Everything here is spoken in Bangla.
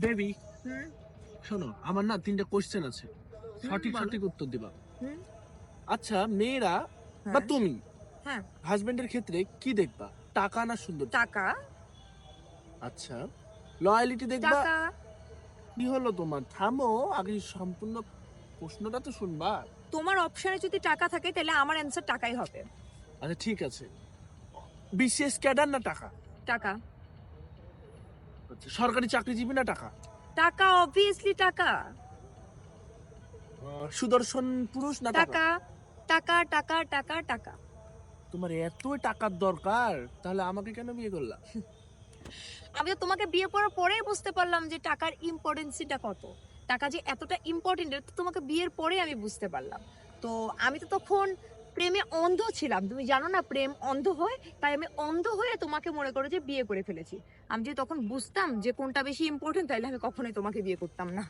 বেবি, হুম শোনো, আমার না 3টা কোশ্চেন আছে, সঠিক বলো। সঠিক উত্তর দিবা। হুম আচ্ছা, মেয়েরা বা হ্যাঁ তুমি হ্যাঁ হাজবেন্ডের ক্ষেত্রে কি দেখবা, টাকা না সৌন্দর্য? টাকা আচ্ছা, লয়ালিটি দেখবা? টাকা। কি হলো তোমার, থামো, আগে সম্পূর্ণ প্রশ্নটা তো শুনবা। তোমার অপশনে যদি টাকা থাকে তাহলে আমার অ্যান্সার টাকাই হবে। আচ্ছা ঠিক আছে, বিসিএস ক্যাডার না টাকা? টাকা। আচ্ছা, সরকারি চাকরিজীবী না টাকা? টাকা, অবভিয়াসলি টাকা। সুদর্শন পুরুষ না টাকা? টাকা টাকা টাকা টাকা টাকা। তোমার এতই টাকার দরকার, তাহলে আমাকে কেন বিয়ে করলা? আমি তো তোমাকে বিয়ে করার পরেই বুঝতে পারলাম যে টাকার ইম্পর্টেন্সিটা কত। টাকা যে এতটা ইম্পর্টেন্ট এটা তো তোমাকে বিয়ের পরেই আমি বুঝতে পারলাম। তো আমি তো তখন প্রেমে অন্ধ ছিলাম, তুমি জানো না প্রেম অন্ধ হয়, তাই আমি অন্ধ হয়ে তোমাকে মনে করো যে বিয়ে করে ফেলেছি। আমি যদি তখন বুঝতাম যে কোনটা বেশি ইম্পর্টেন্ট তাহলে আমি কখনোই তোমাকে বিয়ে করতাম না।